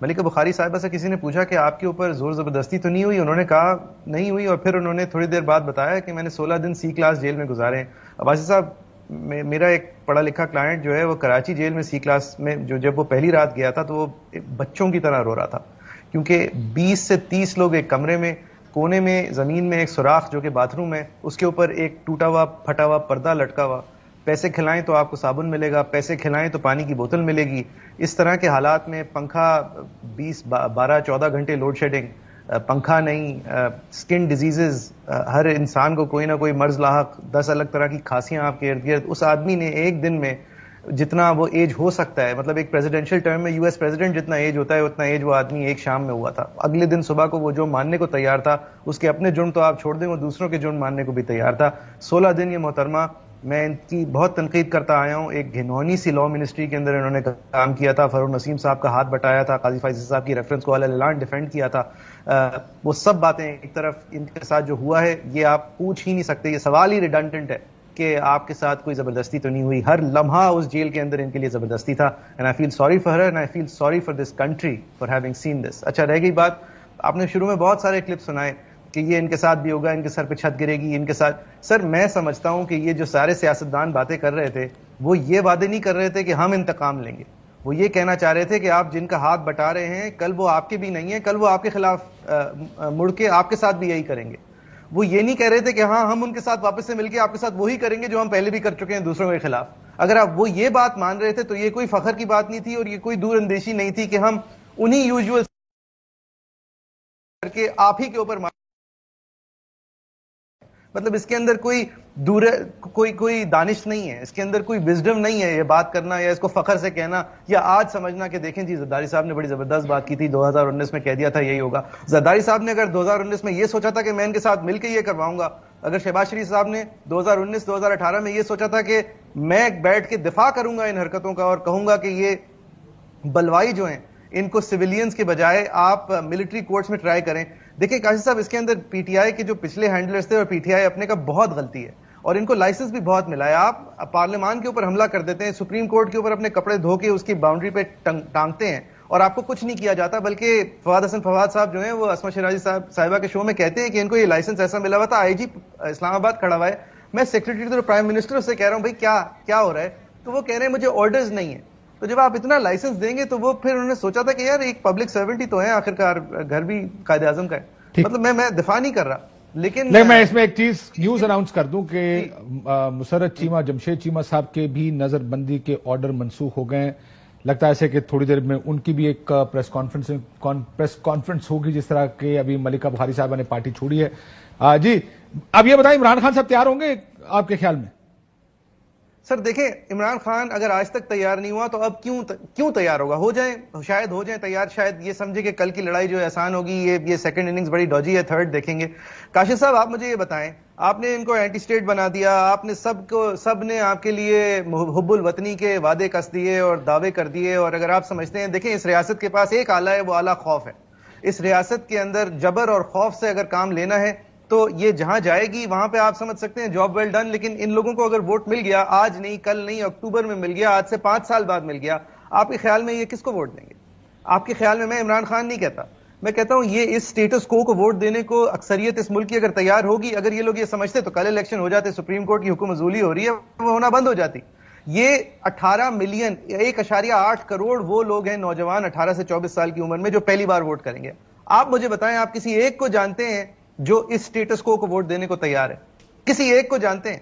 ملکہ بخاری صاحبہ سے کسی نے پوچھا کہ آپ کے اوپر زور زبردستی تو نہیں ہوئی؟ انہوں نے کہا نہیں ہوئی، اور پھر انہوں نے تھوڑی دیر بعد بتایا کہ میں نے 16 دن سی کلاس جیل میں گزارے ہیں. عباسی صاحب، میرا ایک پڑھا لکھا کلائنٹ جو ہے وہ کراچی جیل میں سی کلاس میں جب وہ پہلی رات گیا تھا تو وہ بچوں کی طرح رو رہا تھا، کیونکہ 20 سے 30 لوگ ایک کمرے میں، کونے میں زمین میں ایک سوراخ جو کہ باتھ روم ہے، اس کے اوپر ایک ٹوٹا ہوا پھٹا ہوا پردہ لٹکا ہوا، پیسے کھلائیں تو آپ کو صابن ملے گا، پیسے کھلائیں تو پانی کی بوتل ملے گی. اس طرح کے حالات میں پنکھا 12 گھنٹے لوڈ شیڈنگ، پنکھا نہیں، سکن ڈیزیزز، ہر انسان کو کوئی نہ کوئی مرض لاحق، 10 الگ طرح کی کھانسیاں آپ کے ارد گرد. اس آدمی نے ایک دن میں جتنا وہ ایج ہو سکتا ہے، مطلب ایک پریزیڈنشل ٹرم میں US پریزیڈنٹ جتنا ایج ہوتا ہے اتنا ایج وہ آدمی ایک شام میں ہوا تھا. اگلے دن صبح کو وہ جو ماننے کو تیار تھا، اس کے اپنے جرم تو آپ چھوڑ دیں، وہ دوسروں کے جرم ماننے کو بھی تیار تھا. 16 دن یہ محترمہ، میں ان کی بہت تنقید کرتا آیا ہوں، ایک گھنونی سی لا منسٹری کے اندر انہوں نے کام کیا تھا، فاروق نسیم صاحب کا ہاتھ بٹایا تھا، قاضی فیصل صاحب کی ریفرنس کو اعلان ڈیفینڈ کیا تھا. وہ سب باتیں ایک طرف، ان کے ساتھ جو ہوا ہے یہ آپ پوچھ ہی نہیں سکتے، یہ سوال ہی ریڈنڈنٹ ہے کہ آپ کے ساتھ کوئی زبردستی تو نہیں ہوئی. ہر لمحہ اس جیل کے اندر ان کے لیے زبردستی تھا. And I feel sorry for her and I feel sorry for this country for having seen this. اچھا، رہ گئی بات، آپ نے شروع میں بہت سارے کلپ سنائے کہ یہ ان کے ساتھ بھی ہوگا، ان کے سر پہ چھت گرے گی، ان کے ساتھ. سر میں سمجھتا ہوں کہ یہ جو سارے سیاستدان باتیں کر رہے تھے وہ یہ وعدے نہیں کر رہے تھے کہ ہم انتقام لیں گے، وہ یہ کہنا چاہ رہے تھے کہ آپ جن کا ہاتھ بٹا رہے ہیں کل وہ آپ کے بھی نہیں ہیں، کل وہ آپ کے خلاف مڑ کے آپ کے ساتھ بھی یہی کریں گے. وہ یہ نہیں کہہ رہے تھے کہ ہاں ہم ان کے ساتھ واپس سے مل کے آپ کے ساتھ وہی کریں گے جو ہم پہلے بھی کر چکے ہیں دوسروں کے خلاف. اگر آپ وہ یہ بات مان رہے تھے تو یہ کوئی فخر کی بات نہیں تھی اور یہ کوئی دور اندیشی نہیں تھی کہ ہم انہی یوزول کر کے آپ ہی کے اوپر مطلب اس کے اندر کوئی کوئی دانش نہیں ہے، اس کے اندر کوئی وزڈم نہیں ہے یہ بات کرنا یا اس کو فخر سے کہنا یا آج سمجھنا کہ دیکھیں جی زرداری صاحب نے بڑی زبردست بات کی تھی، 2019 میں کہہ دیا تھا یہی ہوگا. زرداری صاحب نے اگر 2019 میں یہ سوچا تھا کہ میں ان کے ساتھ مل کے یہ کرواؤں گا، اگر شہباز شریف صاحب نے 2019-2018 میں یہ سوچا تھا کہ میں بیٹھ کے دفاع کروں گا ان حرکتوں کا اور کہوں گا کہ یہ بلوائی جو ہیں ان کو سویلینز کے بجائے آپ ملٹری کورٹس میں ٹرائی کریں. دیکھیں کاشف صاحب، اس کے اندر پی ٹی آئی کے جو پچھلے ہینڈلرز تھے اور پی ٹی آئی اپنے کا بہت غلطی ہے اور ان کو لائسنس بھی بہت ملا ہے. آپ پارلیمان کے اوپر حملہ کر دیتے ہیں، سپریم کورٹ کے اوپر اپنے کپڑے دھو کے اس کی باؤنڈری پہ ٹانگتے ہیں اور آپ کو کچھ نہیں کیا جاتا، بلکہ فواد حسن فواد صاحب جو ہیں وہ اسما شیرازی صاحبہ کے شو میں کہتے ہیں کہ ان کو یہ لائسنس ایسا ملا ہوا تھا. آئی جی اسلام آباد کھڑا ہوا ہے، میں سیکرٹری ٹو پرائم منسٹر سے کہہ رہا ہوں بھائی کیا ہو رہا ہے، تو وہ کہہ رہے ہیں مجھے آرڈرز نہیں ہیں. تو جب آپ اتنا لائسنس دیں گے تو وہ پھر انہوں نے سوچا تھا کہ یار ایک پبلک سرونٹ ہی تو ہے آخرکار، گھر بھی قائد اعظم کا ہے. مطلب میں دفاع نہیں کر رہا، لیکن میں اس میں ایک چیز نیوز اناؤنس کر دوں کہ مسرت چیمہ، جمشید چیمہ صاحب کے بھی نظر بندی کے آرڈر منسوخ ہو گئے ہیں. لگتا ہے ایسے کہ تھوڑی دیر میں ان کی بھی ایک پریس کانفرنس ہوگی، جس طرح کہ ابھی ملکہ بخاری صاحبہ نے پارٹی چھوڑی ہے. جی اب یہ بتائیں، عمران خان صاحب تیار ہوں گے آپ کے خیال میں؟ سر دیکھیں، عمران خان اگر آج تک تیار نہیں ہوا تو اب کیوں تیار ہوگا؟ ہو جائیں، شاید ہو جائیں تیار، شاید یہ سمجھے کہ کل کی لڑائی جو ہے آسان ہوگی، یہ سیکنڈ اننگز بڑی ڈوجی ہے، تھرڈ دیکھیں گے. کاشف صاحب آپ مجھے یہ بتائیں، آپ نے ان کو اینٹی اسٹیٹ بنا دیا، آپ نے سب نے آپ کے لیے حب الوطنی کے وعدے کس دیے اور دعوے کر دیے، اور اگر آپ سمجھتے ہیں، دیکھیں اس ریاست کے پاس ایک آلہ ہے، وہ آلہ خوف ہے. اس ریاست کے اندر جبر اور خوف سے اگر کام لینا ہے تو یہ جہاں جائے گی وہاں پہ آپ سمجھ سکتے ہیں جاب ویل ڈن. لیکن ان لوگوں کو اگر ووٹ مل گیا، آج نہیں، کل نہیں، اکتوبر میں مل گیا، آج سے 5 سال بعد مل گیا، آپ کے خیال میں یہ کس کو ووٹ دیں گے؟ آپ کے خیال میں عمران خان نہیں کہتا، میں کہتا ہوں یہ اس سٹیٹس کو ووٹ دینے کو اکثریت اس ملک کی اگر تیار ہوگی، اگر یہ لوگ یہ سمجھتے تو کل الیکشن ہو جاتے، سپریم کورٹ کی حکم عزولی ہو رہی ہے وہ ہونا بند ہو جاتی. یہ 18 ملین 1.8 کروڑ وہ لوگ ہیں نوجوان 18 سے 24 سال کی عمر میں جو پہلی بار ووٹ کریں گے. آپ مجھے بتائیں، آپ کسی ایک کو جانتے ہیں جو اس سٹیٹس کو ووٹ دینے کو تیار ہے؟ کسی ایک کو جانتے ہیں؟